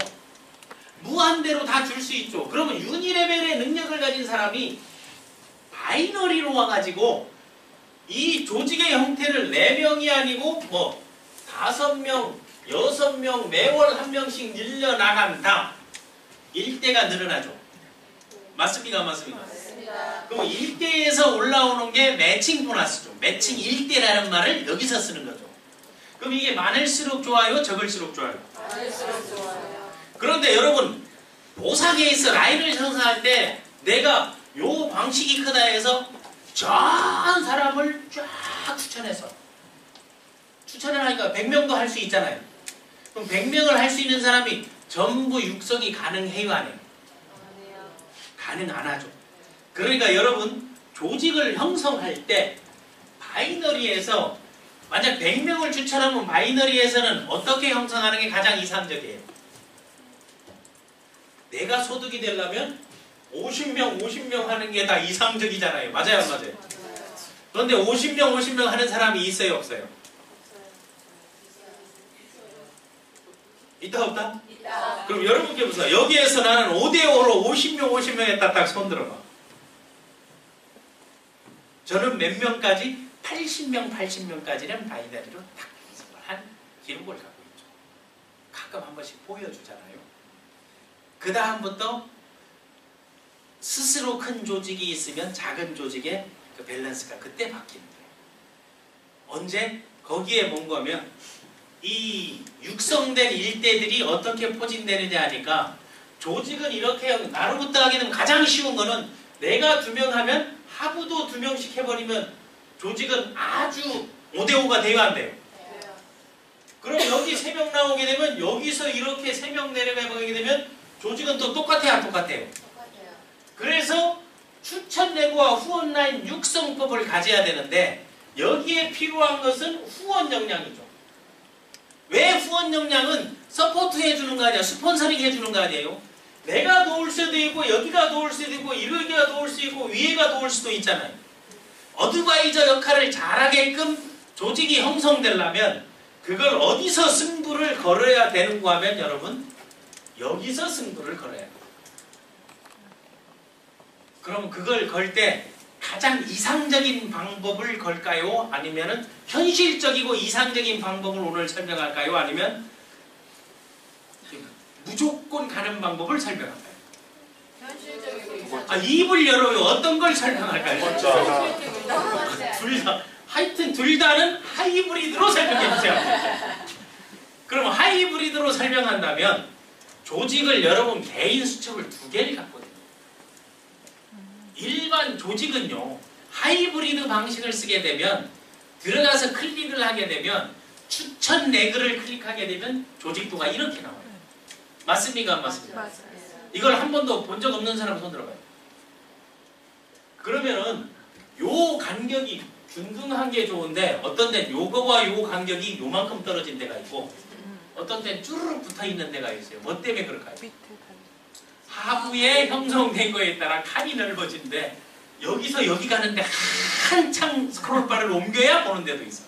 무한대로 다 줄 수 있죠. 그러면 유니레벨의 능력을 가진 사람이 바이너리로 와가지고 이 조직의 형태를 4명이 아니고 뭐 5명, 6명 매월 1명씩 늘려나간다. 1대가 늘어나죠. 맞습니까? 맞습니까? 맞습니다. 그럼 1대에서 올라오는 게 매칭 보너스죠. 매칭 1대라는 말을 여기서 쓰는 거죠. 그럼 이게 많을수록 좋아요? 적을수록 좋아요? 많을수록 좋아요. 그런데 여러분 보상에 있어 라인을 형성할 때 내가 요 방식이 크다 해서 전 사람을 쫙 추천을 하니까 100명도 할 수 있잖아요. 그럼 100명을 할 수 있는 사람이 전부 육성이 가능해요? 안 해요? 가능 안 하죠. 그러니까 여러분 조직을 형성할 때 바이너리에서 만약 100명을 추천하면 바이너리에서는 어떻게 형성하는 게 가장 이상적이에요? 내가 소득이 되려면 50명 하는 게 다 이상적이잖아요. 맞아요? 안 맞아요? 그런데 50명 하는 사람이 있어요? 없어요? 있다 없다? 있다. 그럼 여러분께 보세요. 여기에서 나는 5대5로 50명 했다 딱 손들어봐. 저는 몇 명까지? 80명까지는 바이너리로 딱 연습을 한 기록을 갖고 있죠. 가끔 한 번씩 보여주잖아요. 그 다음부터 스스로 큰 조직이 있으면 작은 조직의 그 밸런스가 그때 바뀌는 거예요. 언제? 거기에 뭔가면 이 육성된 일대들이 어떻게 포진되느냐 하니까 조직은 이렇게 나로부터 하게 되면 가장 쉬운 거는 내가 2명 하면 하부도 2명씩 해버리면 조직은 아주 5대5가 돼야 안 돼요. 그럼 여기 3명 나오게 되면 여기서 이렇게 3명 내려가게 되면 조직은 또 똑같아요? 안 똑같아요? 똑같아요. 그래서 추천 내구와 후원 라인 육성법을 가져야 되는데 여기에 필요한 것은 후원 역량이죠. 왜 후원 역량은 서포트 해주는 거 아니야? 스폰서링 해주는 거 아니에요? 내가 도울 수도 있고 여기가 도울 수도 있고 이러기가 도울 수도 있고 위에가 도울 수도 있잖아요. 어드바이저 역할을 잘하게끔 조직이 형성되려면 그걸 어디서 승부를 걸어야 되는가 하면 여러분 여기서 승부를 걸어야 돼요. 그럼 그걸 걸 때 가장 이상적인 방법을 걸까요? 아니면은 현실적이고 이상적인 방법을 오늘 설명할까요? 아니면 무조건 가는 방법을 설명할까요? 현실적이고 이상. 입을 열어요. 어떤 걸 설명할까요? 둘 다. 하여튼 둘 다는 하이브리드로 설명해 주세요. 그럼 하이브리드로 설명한다면 조직을 여러분 개인 수첩을 2개를 갖거든요. 일반 조직은요. 하이브리드 방식을 쓰게 되면 들어가서 클릭을 하게 되면 추천 레그를 클릭하게 되면 조직도가 이렇게 나와요. 맞습니까? 안 맞습니까? 맞습니다. 이걸 한 번도 본 적 없는 사람 손 들어봐요. 그러면은 요 간격이 균등한 게 좋은데 어떤 데는 요거와 요 간격이 요만큼 떨어진 데가 있고 어떤 데는 쭈르륵 붙어 있는 데가 있어요. 뭐 때문에 그럴까요? 하부에 형성된 거에 따라 칸이 넓어진데 여기서 여기 가는데 한창 스크롤바를 옮겨야 보는 데도 있어.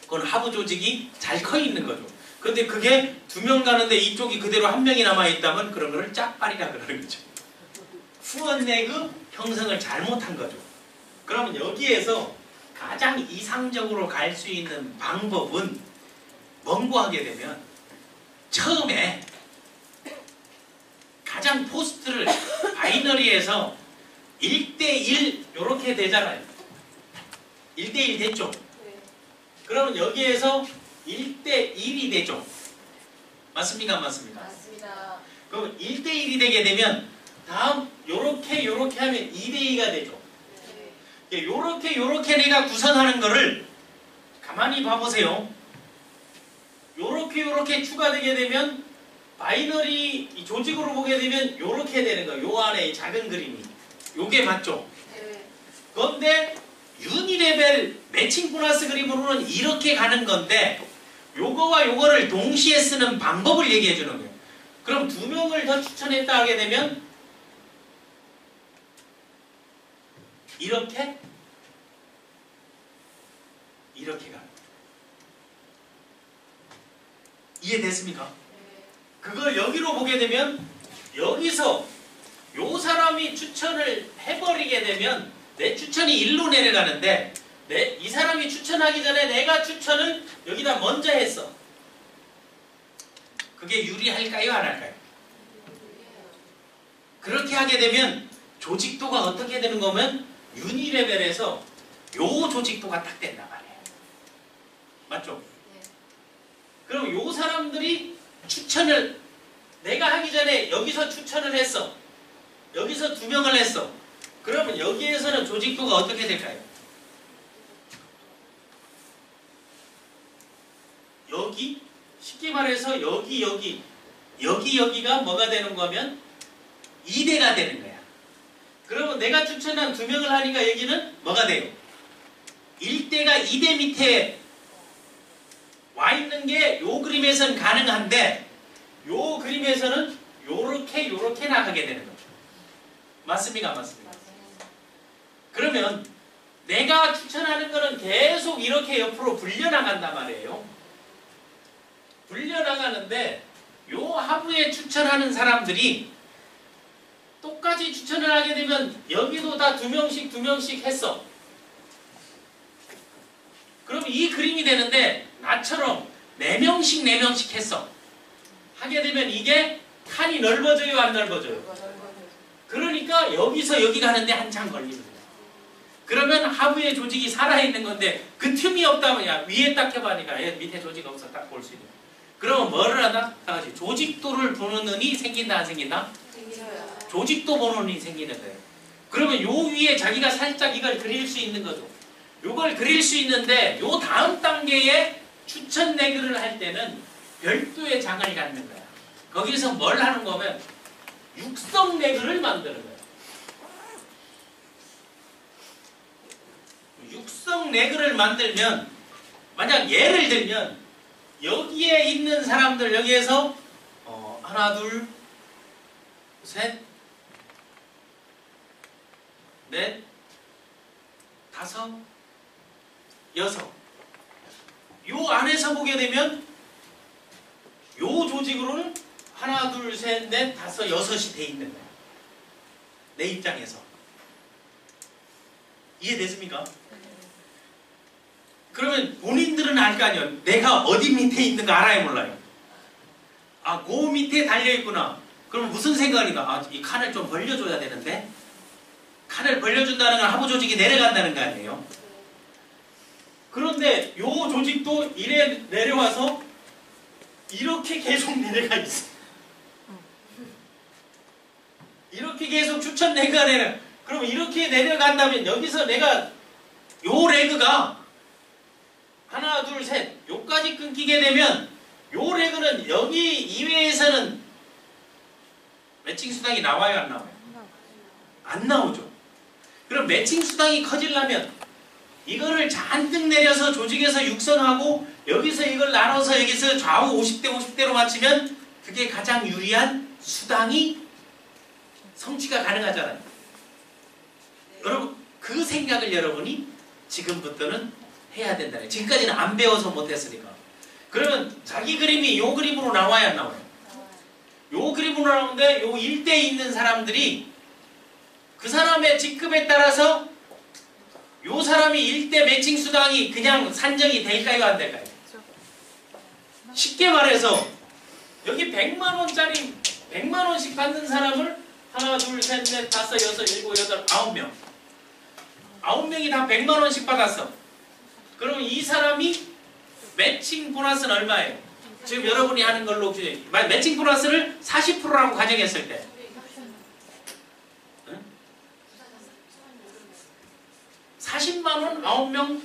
그건 하부 조직이 잘 커 있는 거죠. 근데 그게 2명 가는데 이쪽이 그대로 1명이 남아있다면 그런 거를 짝발이라 그러는 거죠. 후원 레그 형성을 잘못한 거죠. 그러면 여기에서 가장 이상적으로 갈 수 있는 방법은 뭔고 하게 되면 처음에 가장 포스트를 바이너리에서 1대1 이렇게 되잖아요. 1대1 됐죠? 네. 그러면 여기에서 1대1이 되죠. 맞습니까? 안 맞습니까? 맞습니다. 그럼 1대1이 되게 되면 다음 요렇게 하면 2대2가 되죠. 네. 요렇게 내가 구성하는 거를 가만히 봐보세요. 요렇게 추가되게 되면 바이너리 이 조직으로 보게 되면 요렇게 되는 거예요. 요 안에 이 작은 그림이. 요게 맞죠? 네. 그런데 유니레벨 매칭 보너스 그림으로는 이렇게 가는 건데 요거와 요거를 동시에 쓰는 방법을 얘기해 주는 거예요. 그럼 2명을 더 추천했다 하게 되면 이렇게 갑니다. 이해됐습니까? 네. 그걸 여기로 보게 되면 여기서 요 사람이 추천을 해버리게 되면 내 추천이 일로 내려가는데 이 사람이 추천하기 전에 내가 추천을 여기다 먼저 했어. 그게 유리할까요? 안 할까요? 그렇게 하게 되면 조직도가 어떻게 되는 거면 유니레벨에서 요 조직도가 딱 된단 말이에요. 맞죠? 네. 그럼 요 사람들이 추천을 내가 하기 전에 여기서 추천을 했어. 여기서 2명을 했어. 그러면 여기에서는 조직도가 어떻게 될까요? 여기 쉽게 말해서 여기가 뭐가 되는 거면 2대가 되는 거야. 그러면 내가 추천한 2명을 하니까 여기는 뭐가 돼요? 1대가 2대 밑에 와 있는 게 요 그림에서는 가능한데 요 그림에서는 요렇게 나가게 되는 거죠. 맞습니까? 안 맞습니까? 그러면 내가 추천하는 거는 계속 이렇게 옆으로 불려나간단 말이에요. 불려나가는데 요 하부에 추천하는 사람들이 똑같이 추천을 하게 되면 여기도 다 2명씩 했어. 그럼 이 그림이 되는데 나처럼 4명씩 했어. 하게 되면 이게 칸이 넓어져요? 안 넓어져요? 그러니까 여기서 여기 가는데 한참 걸리는 거야. 그러면 하부에 조직이 살아있는 건데 그 틈이 없다면 야 위에 딱 해봐니까 밑에 조직 없어 딱 볼 수 있는 거야. 그러면 뭐를 한다? 조직도를 보는 눈이 생긴다 안 생긴다? 생겨요. 조직도 보는 눈이 생기는 거예요. 그러면 요 위에 자기가 살짝 이걸 그릴 수 있는 거죠. 요걸 그릴 수 있는데 요 다음 단계에 추천 레그를 할 때는 별도의 장을 갖는 거야. 거기서 뭘 하는 거면 육성 레그를 만드는 거야. 육성 레그를 만들면 만약 예를 들면 여기에 있는 사람들 여기에서 하나 둘 셋 넷 다섯 여섯 요 안에서 보게 되면 요 조직으로는 하나 둘 셋 넷 다섯 여섯이 돼 있는 거야. 내 입장에서. 이해됐습니까? 그러면 본인들은 알 거 아니에요. 내가 어디 밑에 있는 거 알아요, 몰라요? 아, 그 밑에 달려있구나. 그럼 무슨 생각인가? 아, 이 칸을 좀 벌려줘야 되는데? 칸을 벌려준다는 건 하부 조직이 내려간다는 거 아니에요? 그런데 요 조직도 이래 내려와서 이렇게 계속 내려가 있어. 이렇게 계속 추천 레그가 내려. 그럼 이렇게 내려간다면 여기서 내가 요 레그가 하나, 둘, 셋 요까지 끊기게 되면 요 레그는 여기 이외에서는 매칭 수당이 나와요, 안 나와요? 안 나오죠. 그럼 매칭 수당이 커지려면 이거를 잔뜩 내려서 조직에서 육성하고 여기서 이걸 나눠서 여기서 좌우 50대 50대로 맞추면 그게 가장 유리한 수당이 성취가 가능하잖아요. 여러분 그 생각을 여러분이 지금부터는 해야 된다네. 지금까지는 안 배워서 못했으니까. 그러면 자기 그림이 요 그림으로 나와야 안 나와요? 요 그림으로 나오는데 요 일대에 있는 사람들이 그 사람의 직급에 따라서 요 사람이 일대 매칭 수당이 그냥 산정이 될까요, 안 될까요? 쉽게 말해서 여기 100만원짜리 100만원씩 받는 사람을 하나, 둘, 셋, 넷, 다섯, 여섯, 일곱, 여덟, 9명 9명이 다 100만원씩 받았어. 그럼 이 사람이 매칭 보너스는 얼마예요? 지금 여러분이 하는 걸로 매칭 보너스를 40%라고 가정했을 때 40만원 9명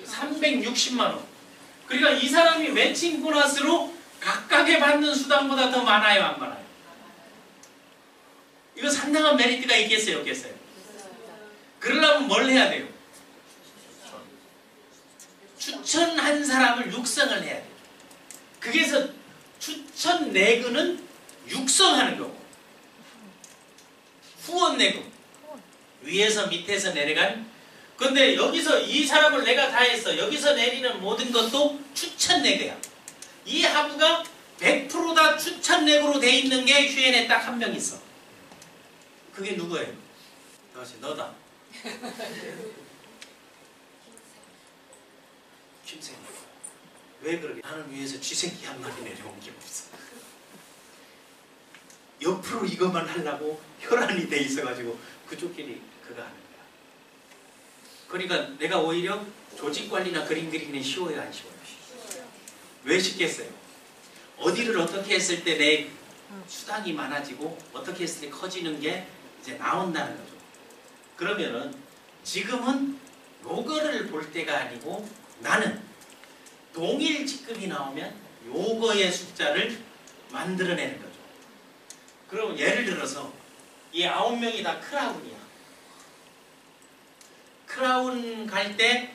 360만원. 그러니까 이 사람이 매칭 보너스로 각각에 받는 수당보다 더 많아요, 안 많아요? 이거 상당한 메리트가 있겠어요, 없겠어요? 그러려면 뭘 해야 돼요? 추천한 사람을 육성을 해야 돼요. 그래서 추천 내근은 육성하는 거고 후원 내근 위에서 밑에서 내려간. 근데 여기서 이 사람을 내가 다 했어. 여기서 내리는 모든 것도 추천 내그야. 이 하부가 100% 다 추천 내구로 돼 있는 게 휴엔에 딱 한 명 있어. 그게 누구예요? 다시 너다. 김생기. 왜 그러게? 나는 위에서 쥐생기 한 마리 내려온 게 없어. 옆으로 이것만 하려고 혈안이 돼 있어가지고 그쪽끼리 그거 하는 거야. 그러니까 내가 오히려 조직 관리나 그림 그리기는 쉬워요, 안 쉬워요? 왜 쉽겠어요? 어디를 어떻게 했을 때 내 수당이 많아지고 어떻게 했을 때 커지는 게 이제 나온다는 거죠. 그러면은 지금은 요거를 볼 때가 아니고 나는 동일 직급이 나오면 요거의 숫자를 만들어내는 거죠. 그럼 예를 들어서 이 9명이 다 크라운이야. 크라운 갈 때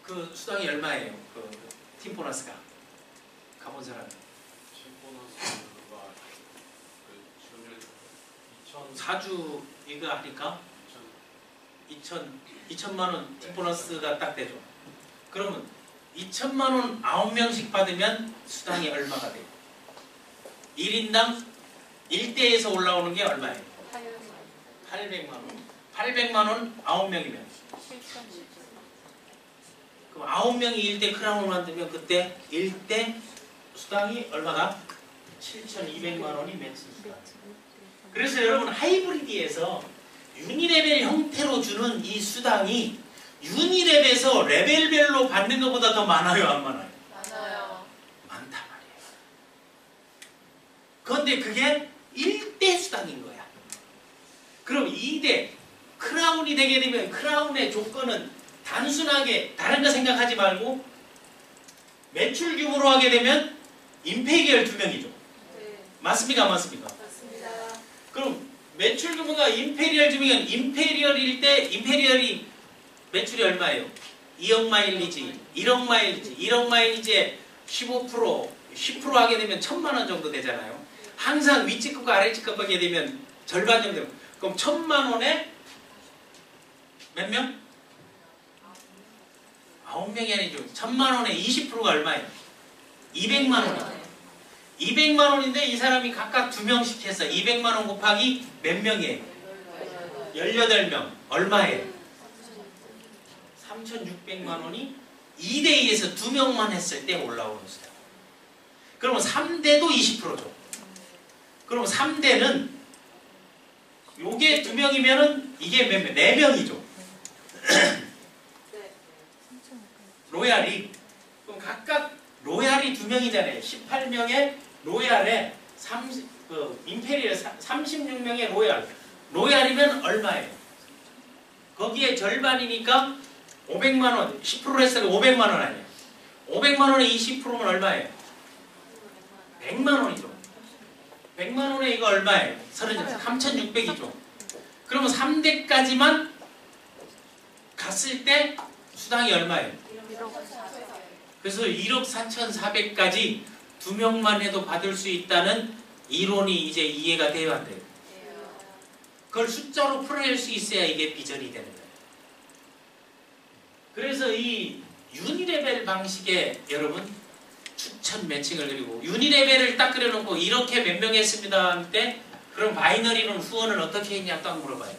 그 수당이 얼마예요? 그 팀 보너스가 가본 사람. 팀 보너스가 4주 이거 하니까 2천만원 팀 보너스가 딱 되죠. 그러면 2천만원 9명씩 받으면 수당이 얼마가 돼요? 1인당 1대에서 올라오는 게 얼마예요? 800만원. 800만원 9명이면 그럼 9명이 1대 크라운을 만들면 그때 1대 수당이 얼마다? 7,200만원이 매칭 수당. 그래서 여러분 하이브리드에서 유니레벨 형태로 주는 이 수당이 유니랩에서 레벨별로 받는 것보다 더 많아요, 안 많아요? 많아요. 많단 말이에요. 그런데 그게 1대 수당인 거야. 그럼 2대 크라운이 되게 되면 크라운의 조건은 단순하게 다른 거 생각하지 말고 매출 규모로 하게 되면 임페리얼 2명이죠. 네. 맞습니까? 안 맞습니까? 맞습니다. 그럼 매출 규모가 임페리얼 2명이면 임페리얼일 때 임페리얼이 매출이 얼마예요? 2억 마일리지, 1억 마일리지, 1억 마일리지에 15%, 10% 하게 되면 1,000만 원 정도 되잖아요. 항상 윗집급과 아래집급 하게 되면 절반 정도. 그럼 1,000만 원에 몇 명? 9명이 아니죠. 1,000만 원에 20%가 얼마예요? 200만 원이에요. 200만 원인데 이 사람이 각각 2명씩 해서 200만 원 곱하기 몇 명이에요? 18명. 얼마예요? 3,600만 원이 2대2에서 2명만 했을 때 올라오는 수당. 그러면 3대도 20%죠. 그럼 3대는 요게 2명이면은 이게 몇 명? 4명이죠. 로얄이 그럼 각각 로얄이 2명이잖아요. 18명의 로얄에 임페리얼 36명의 로얄. 로얄이면 얼마예요? 거기에 절반이니까 500만 원, 10% 했으니까 500만 원 아니에요. 500만 원에 20%면 얼마예요? 100만 원이죠. 100만 원에 이거 얼마예요? 3,600이죠. 그러면 3대까지만 갔을 때 수당이 얼마예요? 그래서 1억 4,400까지 2명만 해도 받을 수 있다는 이론이 이제 이해가 돼야 돼요. 그걸 숫자로 풀어낼 수 있어야 이게 비전이 되는 거예요. 그래서 이 유니레벨 방식에 여러분 추천 매칭을 그리고 유니레벨을 딱 그려놓고 이렇게 몇 명 했습니다 할 때 그럼 바이너리는 후원을 어떻게 했냐 딱 물어봐야지.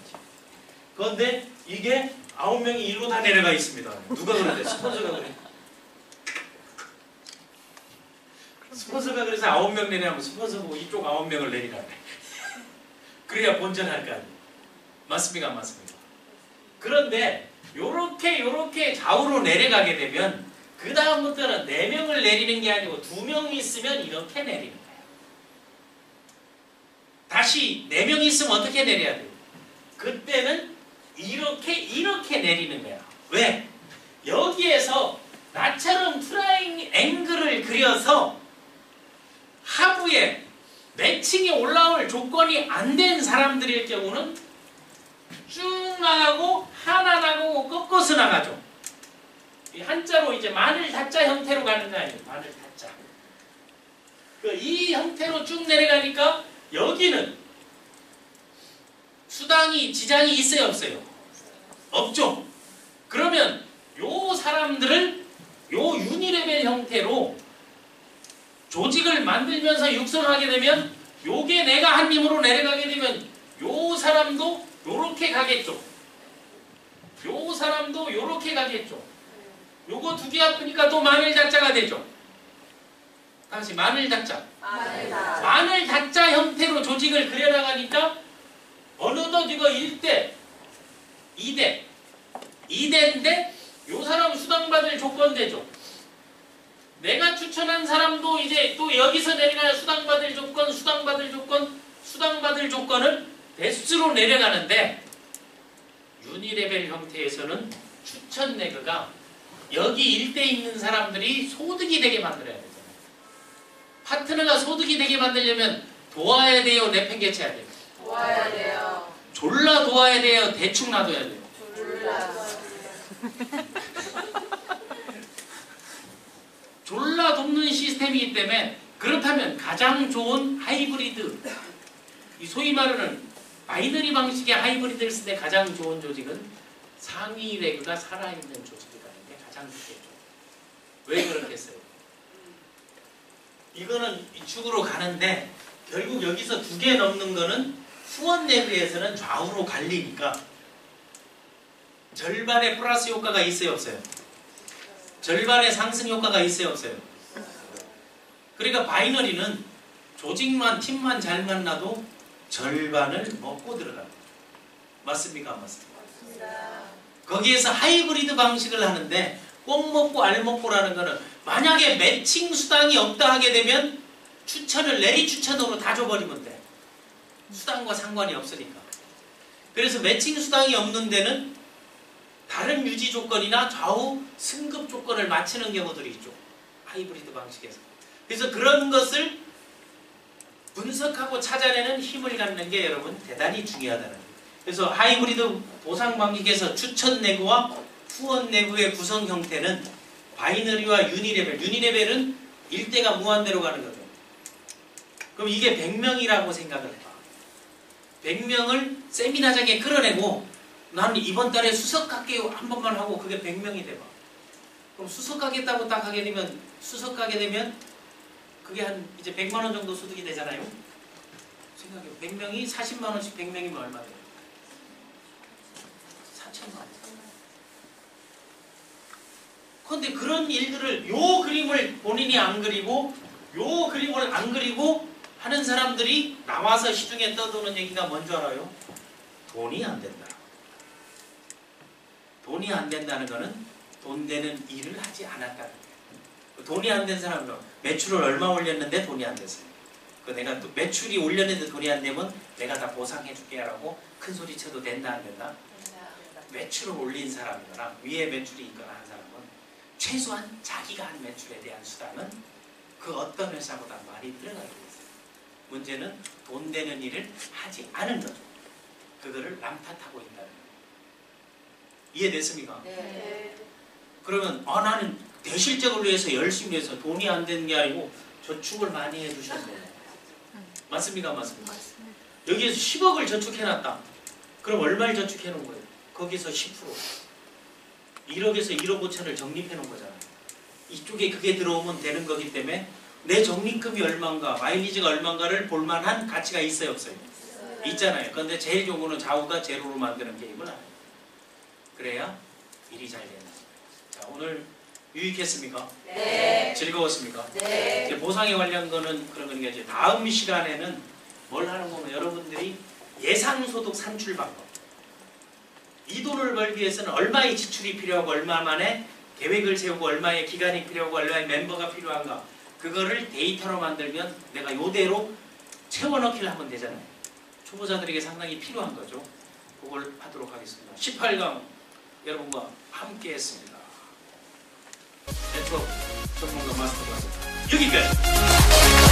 그런데 이게 9명이 일로 다 내려가 있습니다. 누가 그러대? 스폰서가 그래. 스폰서가 그래서 9명 내려면 스폰서 보고 이쪽 9명을 내리라 그래. 그래야 본전할 거 아니에요. 맞습니까? 안 맞습니까? 그런데 요렇게 좌우로 내려가게 되면 그 다음부터는 4명을 내리는 게 아니고 2명이 있으면 이렇게 내리는 거예요. 다시 4명이 있으면 어떻게 내려야 돼요? 그때는 이렇게 내리는 거야. 왜? 여기에서 나처럼 트라이앵글을 그려서 하부에 매칭이 올라올 조건이 안 된 사람들일 경우는 쭉 나가고 하나 나가고 꺾어서 나가죠. 이 한자로 이제 마늘 다자 형태로 가는 거 아니에요. 마늘 다자. 이 형태로 쭉 내려가니까 여기는 수당이 지장이 있어요 없어요? 없죠. 그러면 요 사람들을 요 유니레벨 형태로 조직을 만들면서 육성하게 되면 요게 내가 한 힘으로 내려가게 되면 요 사람도 요렇게 가겠죠. 요 사람도 요렇게 가겠죠. 요거 두 개 합하니까 또 마늘 다자가 되죠. 다시 마늘 다자. 마늘 다자 형태로 조직을 그려나가니까 어느덧 이거 1대, 2대, 2대인데 요 사람 수당받을 조건 되죠. 내가 추천한 사람도 이제 또 여기서 내려가야 수당받을 조건을 대수로 내려가는데 유니레벨 형태에서는 추천 내그가 여기 1대 있는 사람들이 소득이 되게 만들어야 되잖아요. 파트너가 소득이 되게 만들려면 도와야 돼요? 내팽개쳐야 돼요? 도와야 돼요. 졸라 도와야 돼요? 대충 놔둬야 돼요? 졸라 돕는 시스템이기 때문에 그렇다면 가장 좋은 하이브리드 이 소위 말하는 바이너리 방식의 하이브리드를 쓸 때 가장 좋은 조직은 상위 레그가 살아있는 조직이라는 게 가장 좋겠죠. 왜 그렇겠어요? 이거는 이축으로 가는데 결국 여기서 2개 넘는 거는 후원 레그에서는 좌우로 갈리니까 절반의 플러스 효과가 있어요 없어요? 절반의 상승 효과가 있어요 없어요? 그러니까 바이너리는 조직만 팀만 잘 만나도 절반을 먹고 들어갑니다. 맞습니까? 안 맞습니까? 거기에서 하이브리드 방식을 하는데 꼭 먹고 알 먹고라는 거는 만약에 매칭 수당이 없다 하게 되면 추천을 내리 추천으로 다 줘버리면 돼. 수당과 상관이 없으니까. 그래서 매칭 수당이 없는 데는 다른 유지 조건이나 좌우 승급 조건을 맞추는 경우들이 있죠. 하이브리드 방식에서. 그래서 그런 것을 분석하고 찾아내는 힘을 갖는 게 여러분 대단히 중요하다는 거예요. 그래서 하이브리드 보상 방식에서 추천 내구와 후원 내구의 구성 형태는 바이너리와 유니레벨. 유니레벨은 일대가 무한대로 가는 거죠. 그럼 이게 100명이라고 생각을 해봐. 100명을 세미나장에 끌어내고 나는 이번 달에 수석 갈게요 한 번만 하고 그게 100명이 돼봐. 그럼 수석 가겠다고 딱 하게 되면 수석 가게 되면 그게 한 이제 100만 원 정도 소득이 되잖아요. 생각해요. 100명이 40만 원씩 100명이면 얼마 돼요? 4천만. 그런데 그런 일들을 요 그림을 본인이 안 그리고 요 그림을 안 그리고 하는 사람들이 나와서 시중에 떠도는 얘기가 뭔 줄 알아요? 돈이 안 된다. 돈이 안 된다는 거는 돈 되는 일을 하지 않았다는 거예요. 돈이 안 된 사람은 매출을 얼마 올렸는데 돈이 안 됐어요. 그 내가 또 매출이 올렸는데 돈이 안 되면 내가 다 보상해 줄게 라고 큰 소리 쳐도 된다 안 된다? 매출을 올린 사람이거나 위에 매출이 있거나 한 사람은 최소한 자기가 한 매출에 대한 수당은 그 어떤 회사보다 많이 들어가게 있어요. 문제는 돈 되는 일을 하지 않은 거죠. 그거를 람탓하고 있다는 거예요. 이해됐습니까? 네. 그러면 나는 대실적을 위해서 열심히 해서 돈이 안 되는 게 아니고 저축을 많이 해두셨네. 맞습니까? 맞습니까? 여기에서 10억을 저축해놨다. 그럼 얼마를 저축해놓은 거예요? 거기서 10%. 1억에서 1억 5천을 적립해놓은 거잖아요. 이쪽에 그게 들어오면 되는 거기 때문에 내 적립금이 얼마인가, 마일리지가 얼마인가를 볼만한 가치가 있어요, 없어요? 있잖아요. 그런데 제일 좋은 거는 좌우가 제로로 만드는 게임을 알아요. 그래야 일이 잘 되는 거예요. 자, 오늘 유익했습니까? 네. 즐거웠습니까? 네. 이제 보상에 관련 거는 그런 거니까 이제 다음 시간에는 뭘 하는 거면 여러분들이 예상소득 산출 방법. 이 돈을 벌기 위해서는 얼마의 지출이 필요하고 얼마 만에 계획을 세우고 얼마의 기간이 필요하고 얼마의 멤버가 필요한가. 그거를 데이터로 만들면 내가 요대로 채워넣기를 하면 되잖아요. 초보자들에게 상당히 필요한 거죠. 그걸 하도록 하겠습니다. 18강 여러분과 함께 했습니다. 네트워크 전문가 마스터 클래스 여기까지.